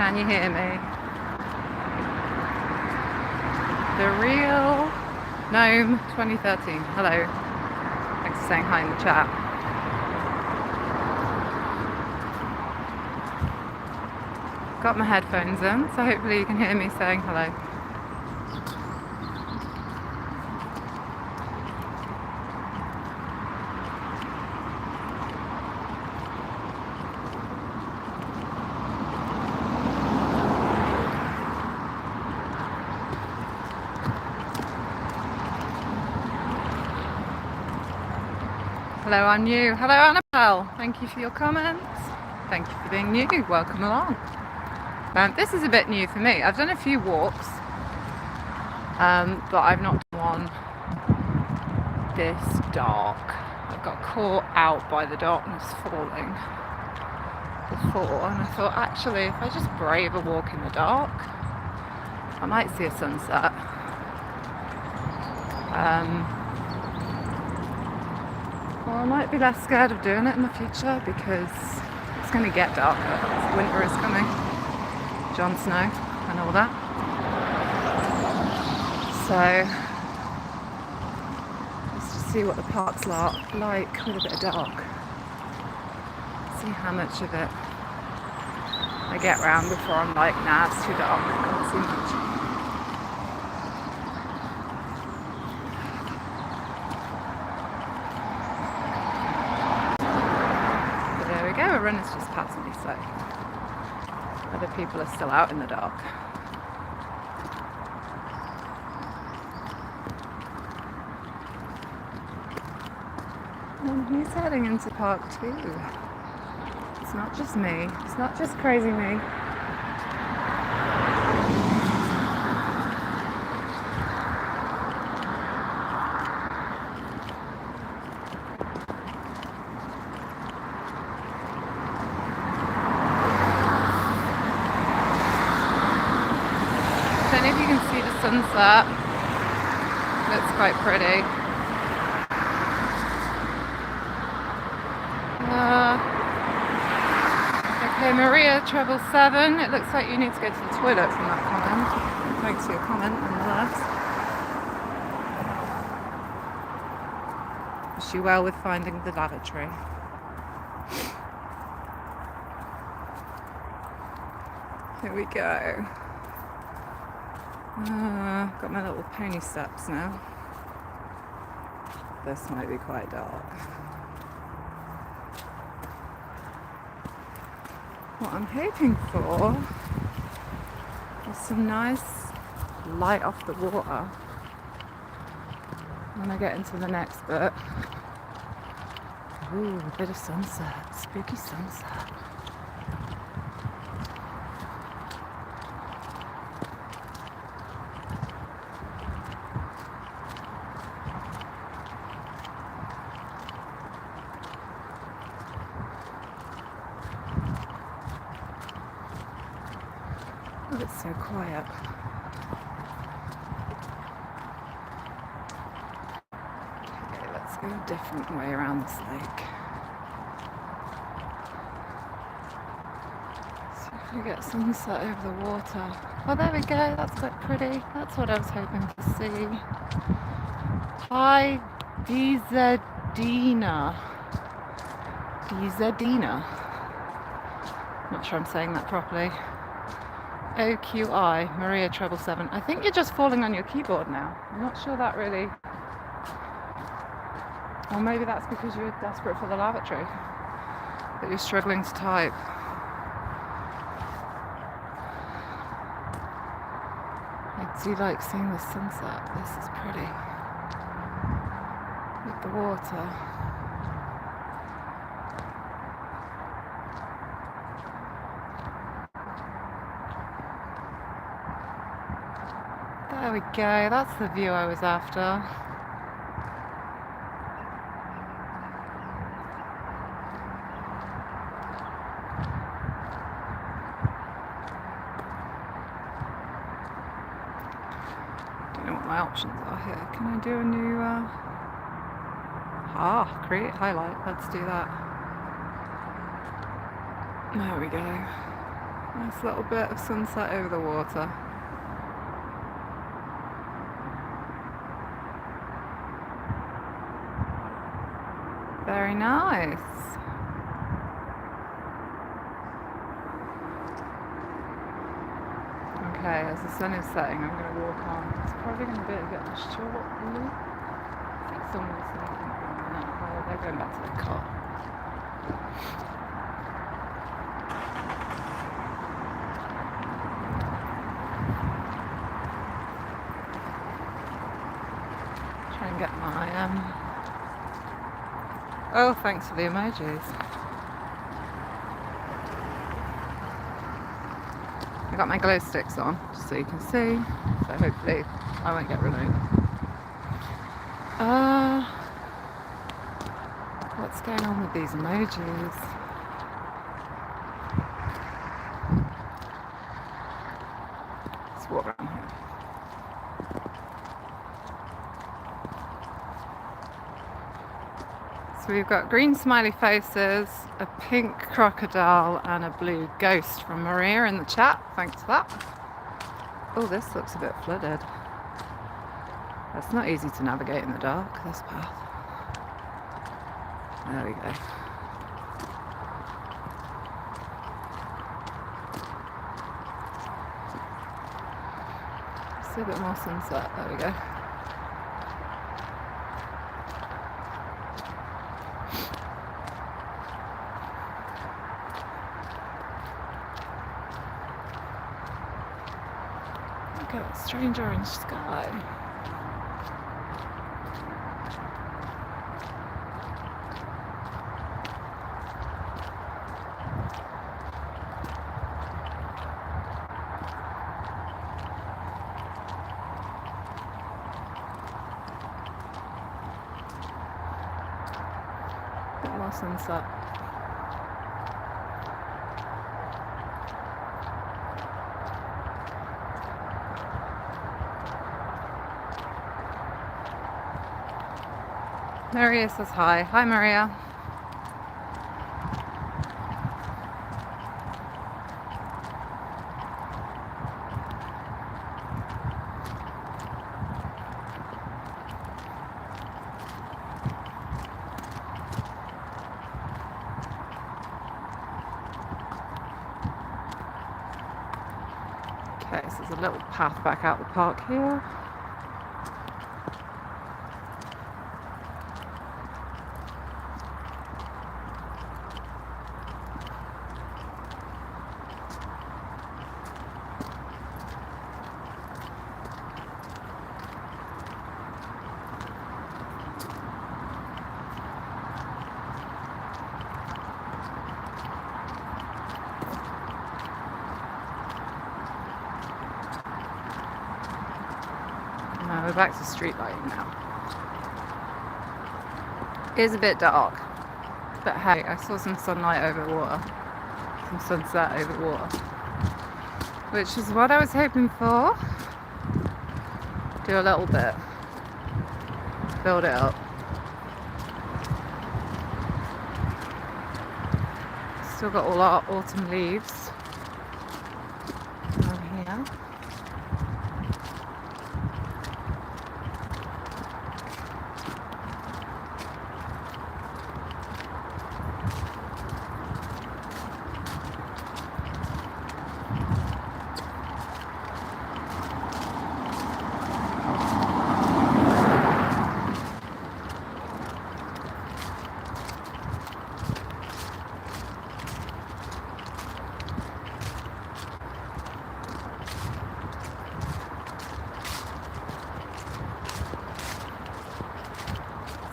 Can you hear me? The Real Gnome 2013. Hello. Thanks for saying hi in the chat. Got my headphones in, so hopefully you can hear me saying hello. Hello, I'm new. Hello, Annabelle. Thank you for your comments. Thank you for being new. Welcome along. This is a bit new for me. I've done a few walks, but I've not done one this dark. I got caught out by the darkness falling before, and I thought, actually, if I just brave a walk in the dark, I might see a sunset. Well, I might be less scared of doing it in the future because it's going to get darker. Winter is coming. Jon Snow and all that. So, let's just see what the park's like with a bit of dark. See how much of it I get round before I'm like, nah, it's too dark. I can't see much. A runner's just passed me, so other people are still out in the dark. And he's heading into park too. It's not just me. It's not just crazy me. Sunset. Looks quite pretty. Okay, Maria Treble 7. It looks like you need to go to the toilet from that comment. Thanks for your comment, nonetheless. Wish you well with finding the lavatory. Here we go. Got my little pony steps now. This might be quite dark. What I'm hoping for is some nice light off the water when I get into the next bit. Ooh, a bit of sunset, spooky sunset. Oh, it's so quiet. Okay, let's go a different way around this lake. See if we get sunset over the water. Oh, there we go. That's quite pretty. That's what I was hoping to see. Hi, Dizadina. Not sure I'm saying that properly. OQI, Maria Treble 7. I think you're just falling on your keyboard now. I'm not sure that really... Or maybe that's because you're desperate for the lavatory, that you're struggling to type. I do like seeing the sunset. This is pretty. With the water. There we go, that's the view I was after. Don't know what my options are here. Can I do a new, create highlight, let's do that. There we go. Nice little bit of sunset over the water. Very nice. Okay, as the sun is setting, I'm going to walk on. It's probably going to be a bit of a short loop. I think someone's leaving from now. Oh, they're going back to their car. Try and get my Oh, thanks for the emojis. I got my glow sticks on, just so you can see. So hopefully I won't get run over. What's going on with these emojis? Let's walk around here. So we've got green smiley faces, a pink crocodile and a blue ghost from Maria in the chat. Thanks for that. Oh, this looks a bit flooded. That's not easy to navigate in the dark, this path. There we go. See a bit more sunset. There we go. Look at that strange orange sky. Bit more sunset. Maria says hi. Hi, Maria. Okay, so there's a little path back out the park here. No, we're back to street lighting now. It is a bit dark, but hey, I saw some sunlight over the water, some sunset over the water, which is what I was hoping for. Do a little bit, build it up. Still got all our autumn leaves down here.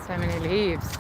So many leaves.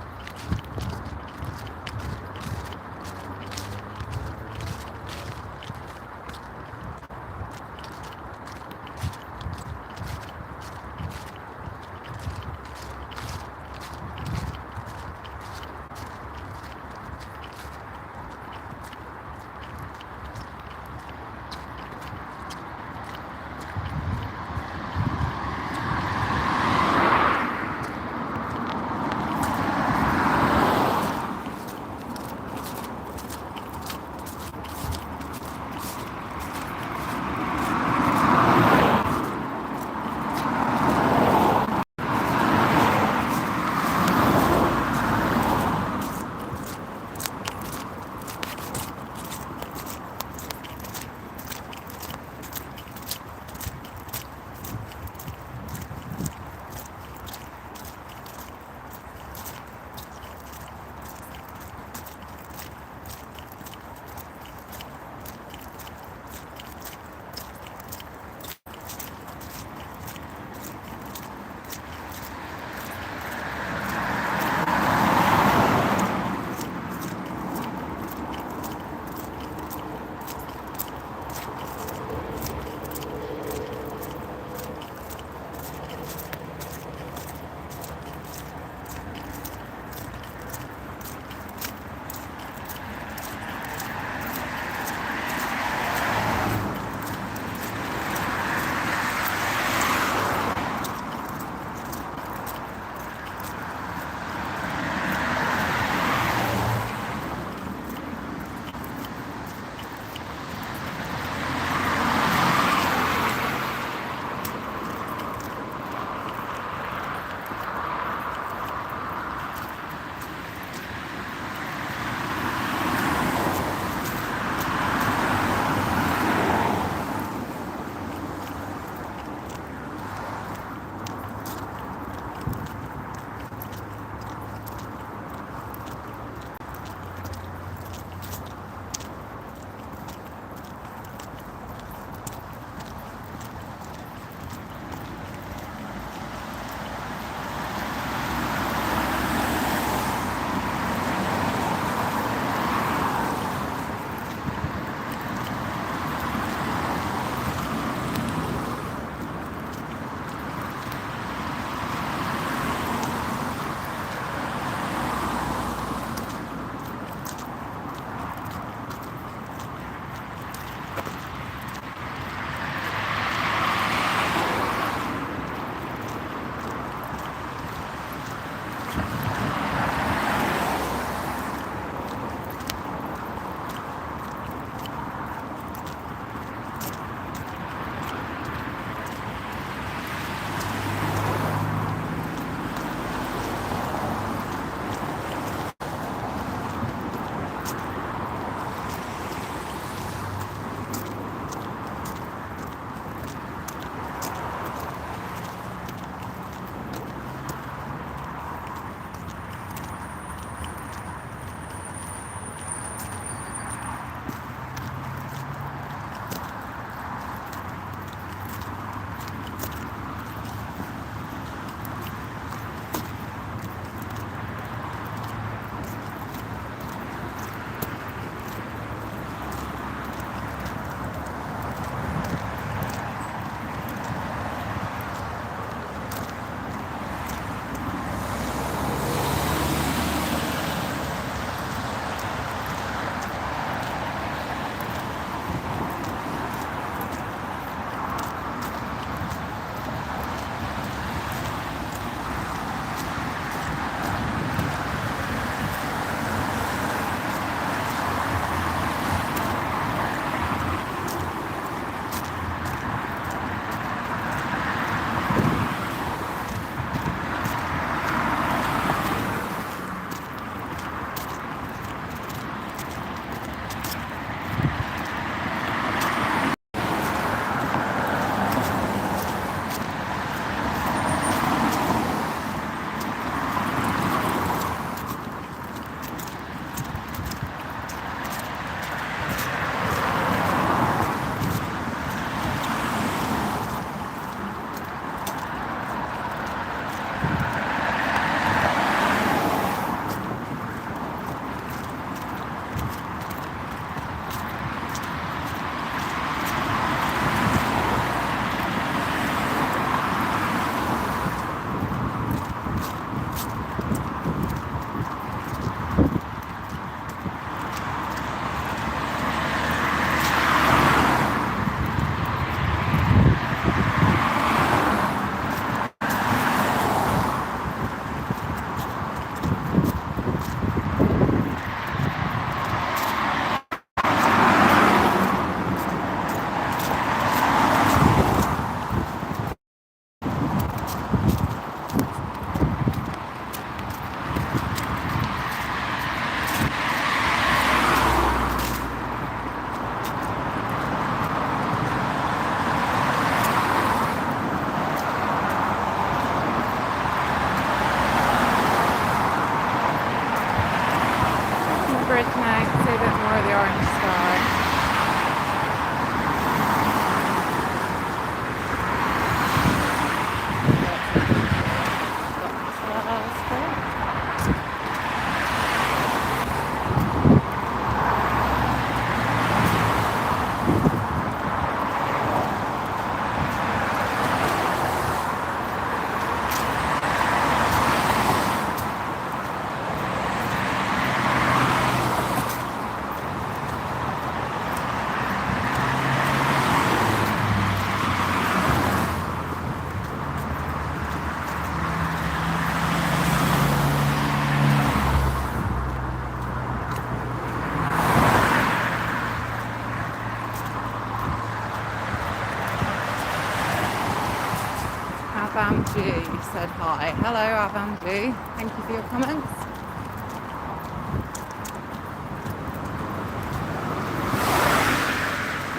Hi, hello Avandu. Thank you for your comments.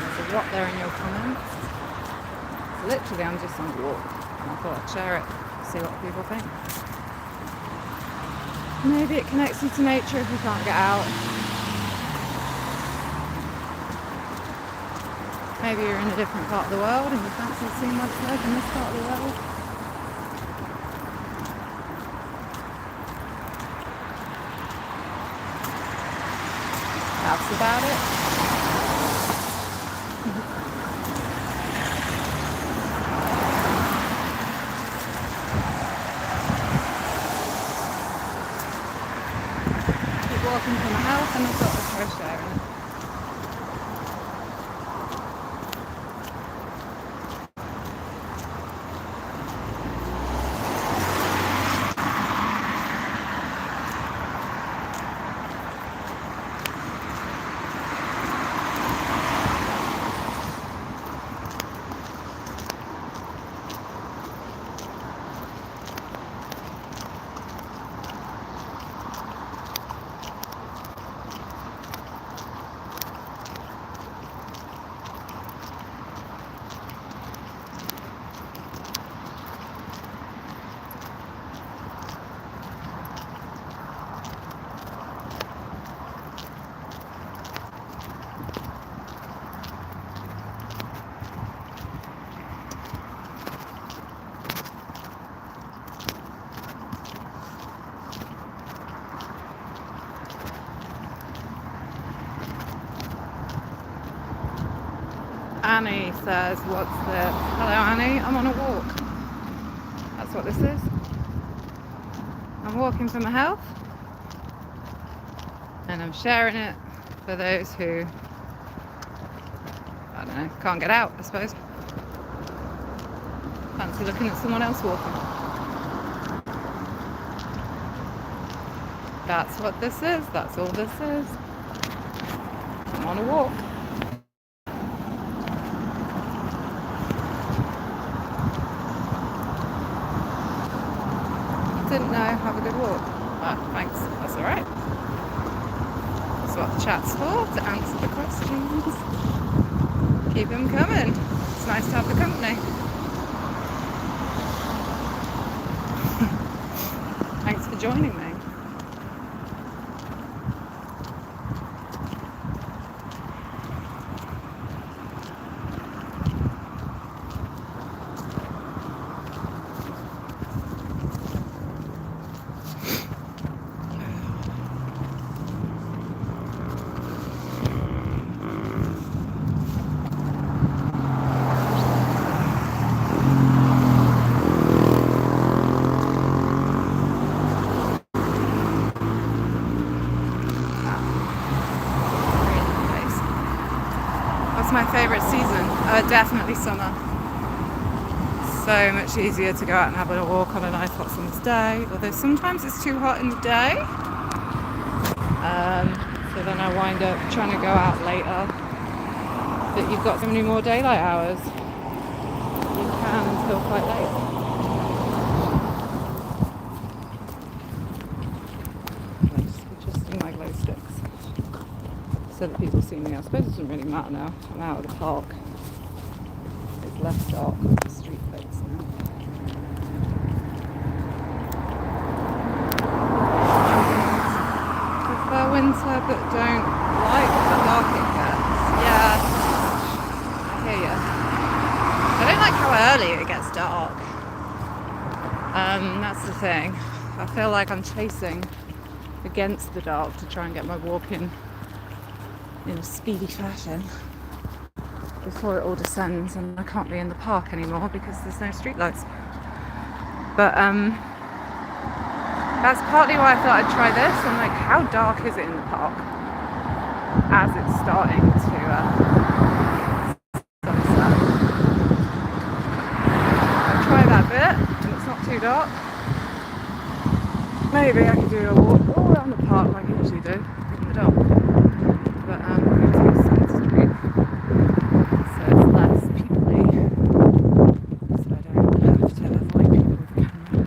There's a lot there in your comments. So literally I'm just on a walk and I thought I'd share it, see what people think. Maybe it connects you to nature if you can't get out. Maybe you're in a different part of the world and you fancy seeing what it's like in this part of the world. That's about it. Keep walking from the house and I've got the fresh air in it. Annie says, what's this? Hello Annie, I'm on a walk. That's what this is. I'm walking for my health. And I'm sharing it for those who, I don't know, can't get out, I suppose. Fancy looking at someone else walking. That's what this is, that's all this is. I'm on a walk. Didn't know, have a good walk. Oh, thanks, that's alright. That's what the chat's for, to answer the questions. Keep them coming. It's nice to have the company. Thanks for joining me. My favourite season, definitely summer. So much easier to go out and have a walk on a nice hot summer's day, although sometimes it's too hot in the day, so then I wind up trying to go out later, but you've got so many more daylight hours, you can until quite late. I'm just adjusting my glow sticks so that people see me. I suppose it doesn't really matter now. I'm out of the park. It's less dark with the street lights now. Prefer winter but don't like the dark it gets. Yeah, I hear ya. I don't like how early it gets dark. That's the thing. I feel like I'm chasing against the dark to try and get my walk in a speedy fashion before it all descends and I can't be in the park anymore because there's no streetlights. But that's partly why I thought I'd try this. I'm like, how dark is it in the park as it's starting to sunset? I'll try that bit and it's not too dark. Maybe I could do a walk all around the park like I usually do in the dark. But I'm going to use sunscreen so it's less people-y, so I don't have to avoid people with the camera.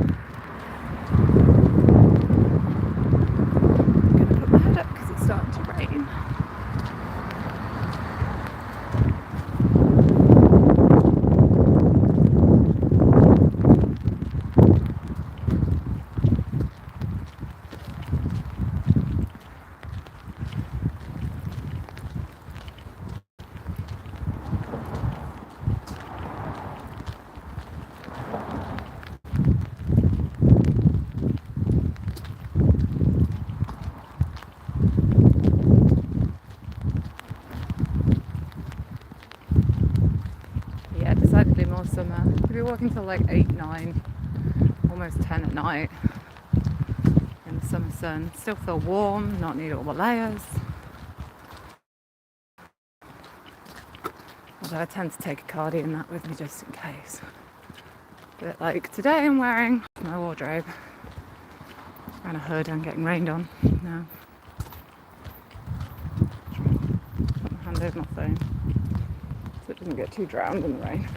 walking till like 8, 9, almost 10 at night in the summer sun. Still feel warm, not need all the layers. Although I tend to take a cardi and that with me just in case. But like today I'm wearing my wardrobe and a hood. I'm getting rained on now. Put my hand over my phone so it doesn't get too drowned in the rain.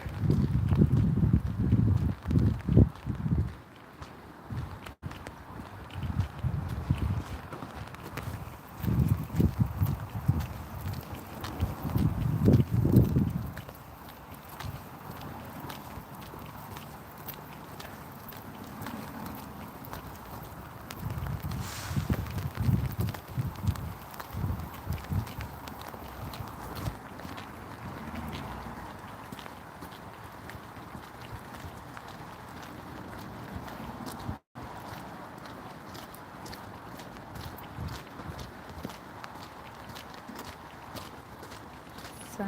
So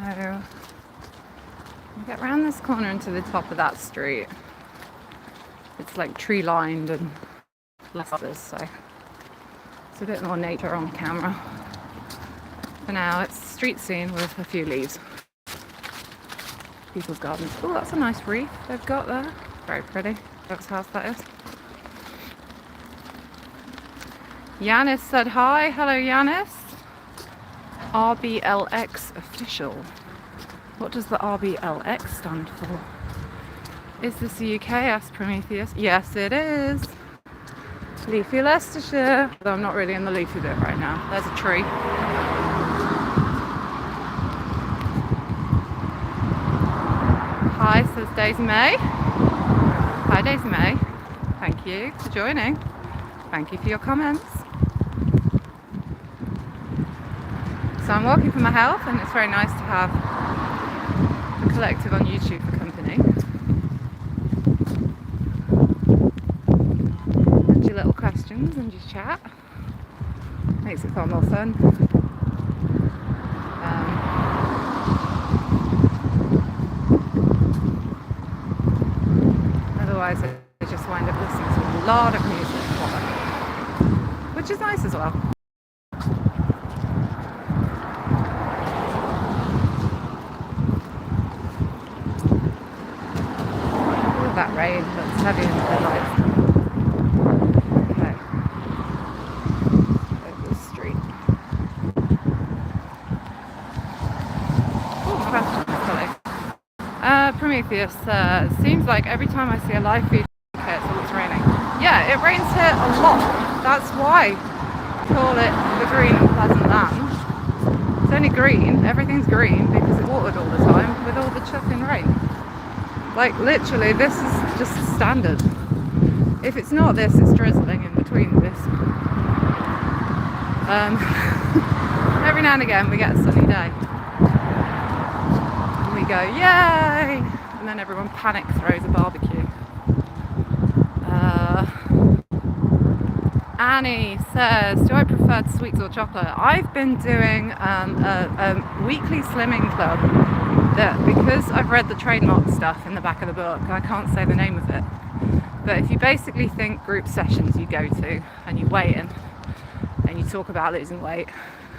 you get around this corner into the top of that street. It's like tree lined and less others, so it's a bit more nature on camera. For now it's a street scene with a few leaves. People's gardens. Oh, that's a nice reef they've got there. Very pretty. That's house that is. Yanis said hi. Hello Yanis. RBLX official. What does the RBLX stand for? Is this the UK? Asked Prometheus. Yes, it is. Leafy Leicestershire. Though I'm not really in the leafy bit right now. There's a tree. Hi, says Daisy May. Hi, Daisy May. Thank you for joining. Thank you for your comments. So I'm walking for my health, and it's very nice to have the collective on YouTube for company. And your little questions and your chat. Makes it far more fun. Otherwise I just wind up listening to a lot of music, which is nice as well. That rain that's heavy in the headlights. Okay. Over the street. Oh, my question, Prometheus seems like every time I see a live feed it's raining. Yeah, it rains here a lot. That's why I call it the green and pleasant land. It's only green, everything's green because it watered all the time with all the chuffing rain. Like literally this is just standard. If it's not this, it's drizzling in between this. Every now and again we get a sunny day. And we go, yay! And then everyone panic throws a barbecue. Annie says, do I prefer sweets or chocolate? I've been doing a weekly slimming club that, because I've read the trademark stuff in the back of the book, I can't say the name of it. But if you basically think group sessions you go to and you weigh in and you talk about losing weight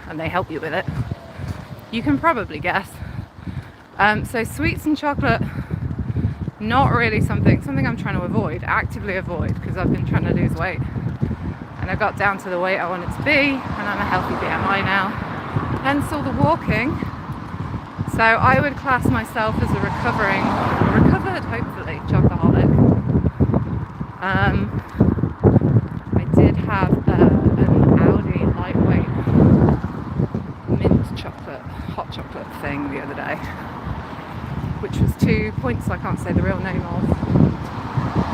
and they help you with it, you can probably guess. So sweets and chocolate, not really something I'm trying to avoid, actively avoid, because I've been trying to lose weight. And I got down to the weight I wanted to be, and I'm a healthy BMI now. Hence all the walking. So I would class myself as a recovered, hopefully, chocoholic. I did have an Audi lightweight mint chocolate, hot chocolate thing the other day, which was 2 points I can't say the real name of.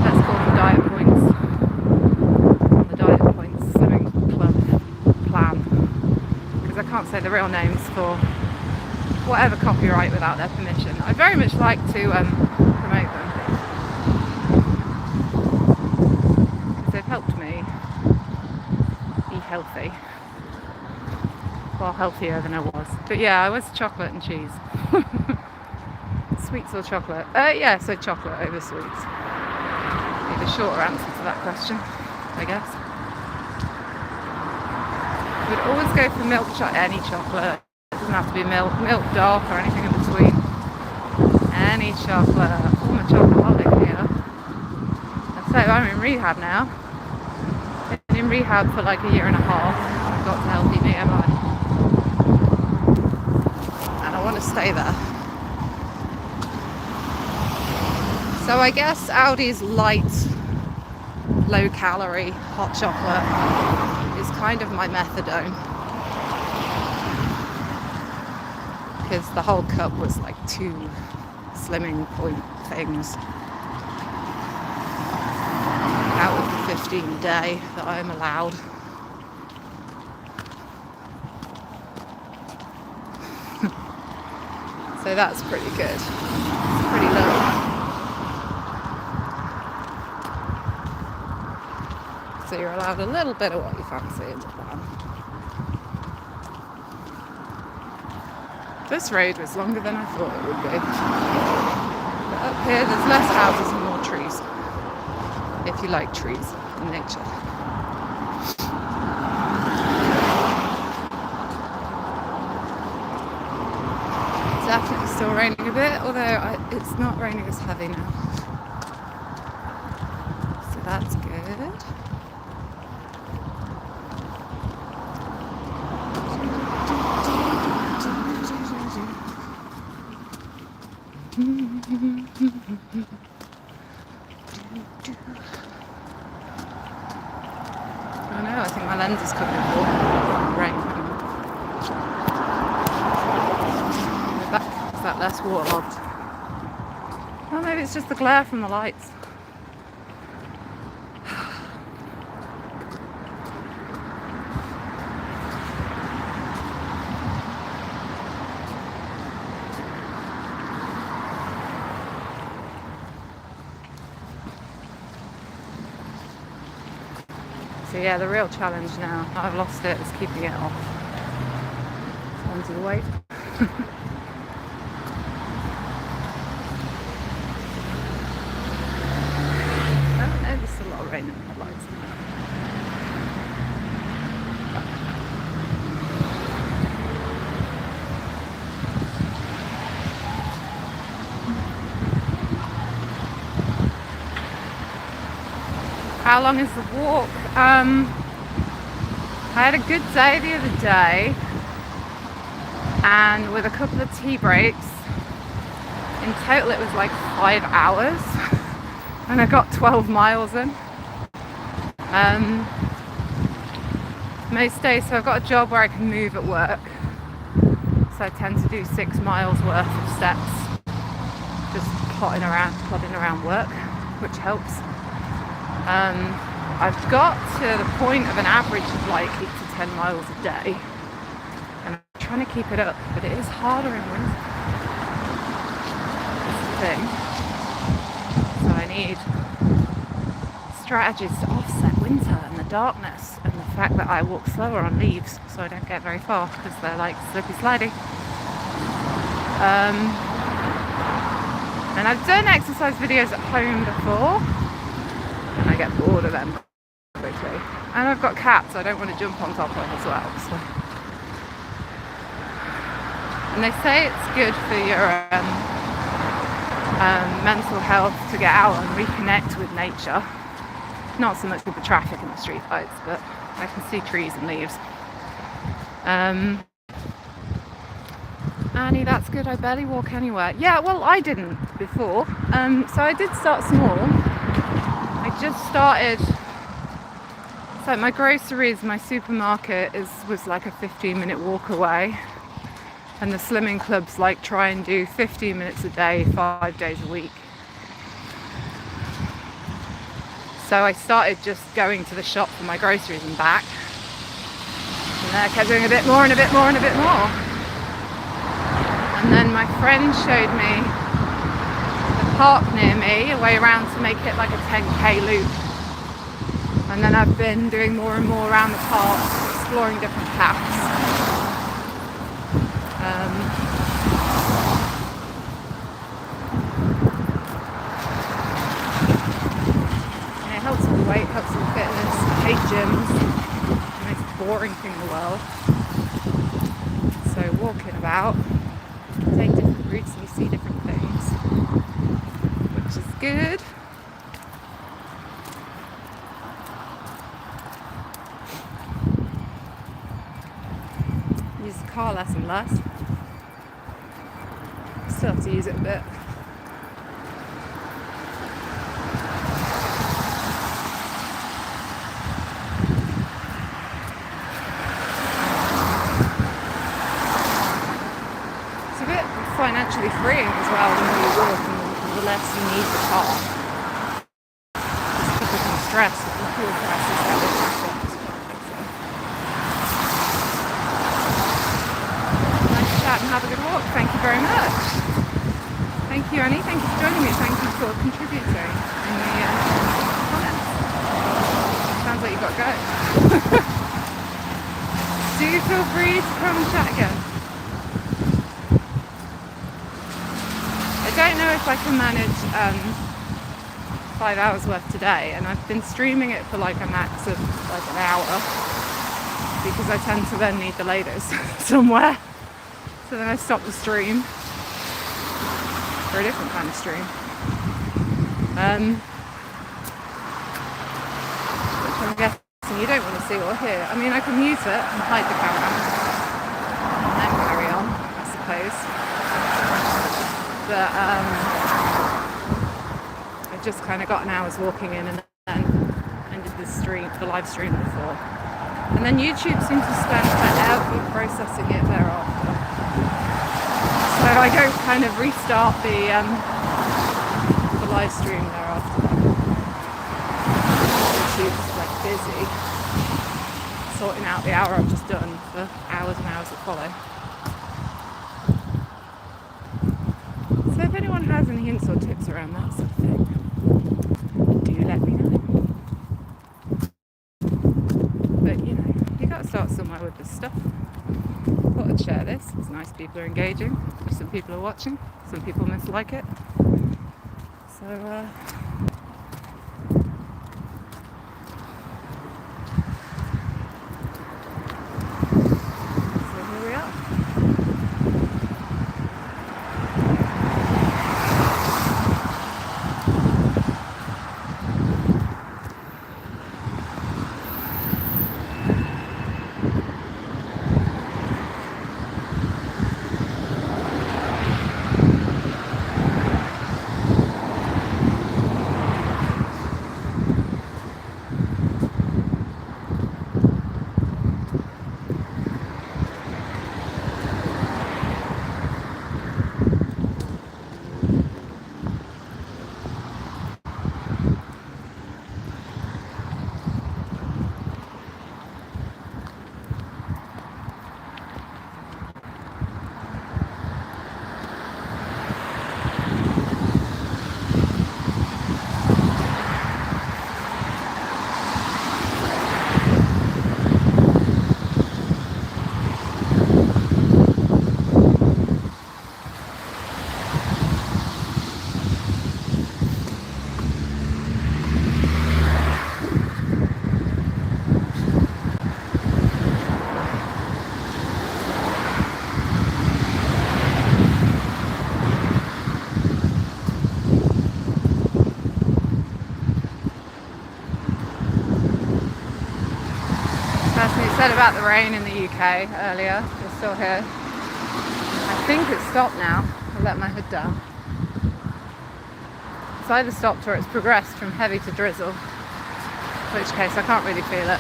Let's call them diet points. The diet points swimming club plan, because I can't say the real names for whatever copyright without their permission. I very much like to promote them because they've helped me be healthy, far healthier than I was. But yeah, I was chocolate and cheese. sweets or chocolate? Yeah, so chocolate over sweets. Need a shorter answer to that question, I guess. Would always go for milk chocolate, any chocolate. It doesn't have to be milk dark or anything in between. Any chocolate. I'm a chocoholic here. So I'm in rehab now. Been in rehab for like a year and a half. I've got to healthy BMI. And I want to stay there. So I guess Audi's light, low calorie, hot chocolate is kind of my methadone. Because the whole cup was like 2 slimming point things out of the 15 a day that I'm allowed. So that's pretty good. It's pretty low. So you're allowed a little bit of what you fancy in the plan. This road was longer than I thought it would be. But up here there's less houses and more trees. If you like trees and nature. It's definitely still raining a bit, although it's not raining as heavy now. So that's good. I know, I think my lens is coming off. Rain. Is that less waterlogged? Well, maybe it's just the glare from the lights. So yeah, the real challenge now, I've lost it, is keeping it off. Onto the weight. Oh, no, there's still a lot of rain in the headlights. How long is the walk? I had a good day the other day, and with a couple of tea breaks, in total it was like 5 hours, and I got 12 miles in. Most days, so I've got a job where I can move at work, so I tend to do 6 miles worth of steps, just plodding around work, which helps. I've got to the point of an average of like 8 to 10 miles a day, and I'm trying to keep it up, but it is harder in winter. That's the thing. So I need strategies to offset winter and the darkness and the fact that I walk slower on leaves, so I don't get very far because they're like slippy slidey. And I've done exercise videos at home before, and I get bored of them quickly. And I've got cats I don't want to jump on top of as well. So. And they say it's good for your mental health to get out and reconnect with nature. Not so much with the traffic and the street lights, but I can see trees and leaves. Annie, that's good. I barely walk anywhere. Yeah, well, I didn't before. So I did start small. I just started, so my groceries, my supermarket was like a 15-minute walk away, and the slimming clubs like try and do 15 minutes a day, 5 days a week. So I started just going to the shop for my groceries and back, and then I kept doing a bit more and a bit more and a bit more. And then my friend showed me park near me, a way around to make it like a 10k loop, and then I've been doing more and more around the park, exploring different paths. gyms, the most boring thing in the world. So walking about, take different routes and you see different things, which is good. Use the car less and less. Still have to use it a bit. Financially freeing as well. The more you walk and the less you need the car. Because people can stress with the fuel prices that they just nice chat and have a good walk. Thank you very much. Thank you, Annie. Thank you for joining me. Thank you for contributing in the comments. Sounds like you've got to go. Do feel free to come and chat again. I don't know if I can manage 5 hours worth today, and I've been streaming it for like a max of like an hour because I tend to then need the latest somewhere, so then I stop the stream for a different kind of stream, which I'm guessing you don't want to see or hear. I mean, I can mute it and hide the camera and then carry on, I suppose. But I just kind of got an hour's walking in and then ended the live stream before. And then YouTube seems to spend forever processing it thereafter. So I don't kind of restart the live stream thereafter. YouTube's like busy sorting out the hour I've just done for hours and hours that follow. So if anyone has any hints or tips around that sort of thing, do let me know. But you know, you got to start somewhere with this stuff. I thought I'd share this. It's nice people are engaging. Some people are watching. Some people mislike it. So here we are. Said about the rain in the UK earlier. It's still here. I think it's stopped now. I'll let my hood down. It's either stopped or it's progressed from heavy to drizzle, in which case I can't really feel it.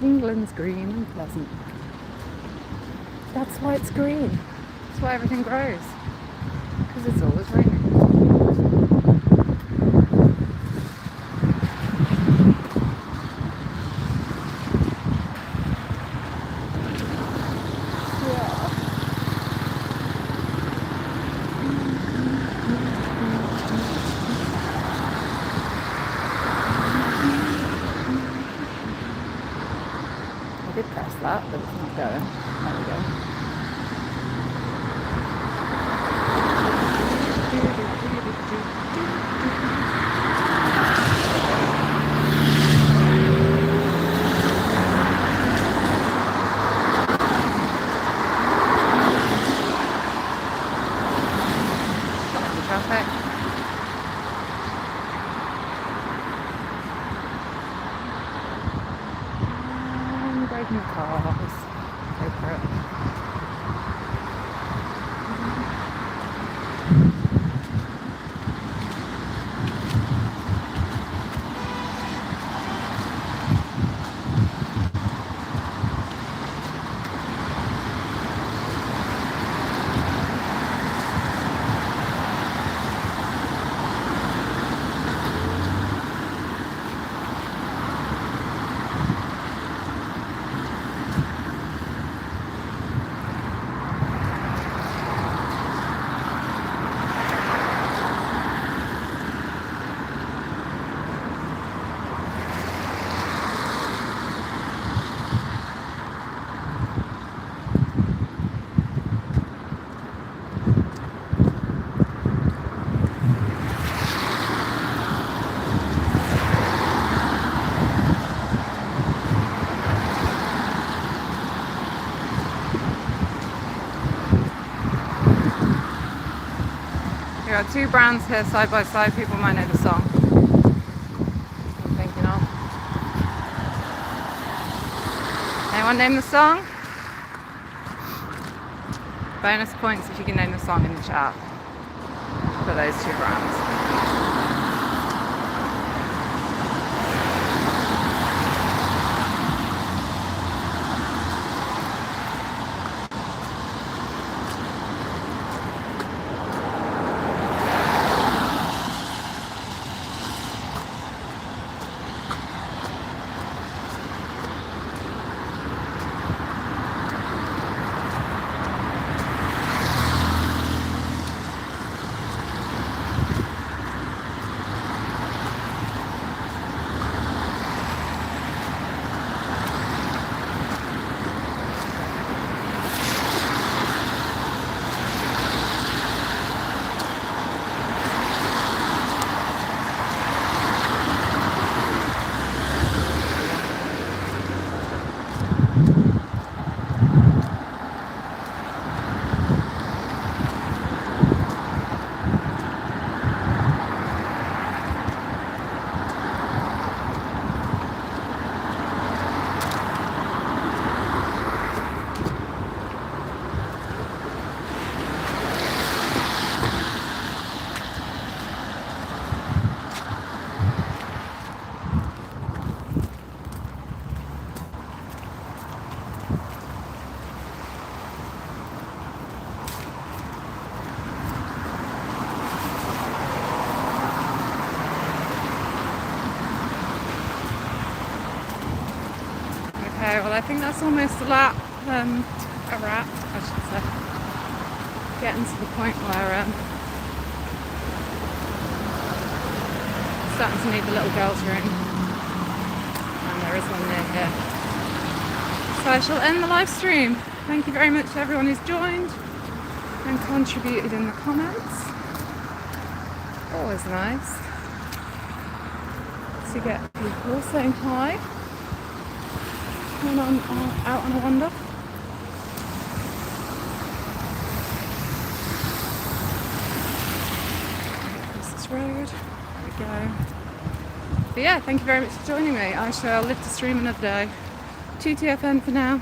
England's green and pleasant. That's why it's green. That's why everything grows. Because it's always raining. That, but it's not going. There we go. traffic. And braking the cars. Go for it. There are two brands here side by side. People might know the song. I'm thinking of. Anyone name the song? Bonus points if you can name the song in the chat for those two brands. Okay, well I think that's almost a wrap, I should say. Getting to the point where starting to need the little girls' room, and there is one near here. So I shall end the live stream. Thank you very much to everyone who's joined and contributed in the comments. Always nice to get people saying hi when I'm out on a wander. Across this road. There we go. But yeah, thank you very much for joining me. I shall live to stream another day. 2TFN for now.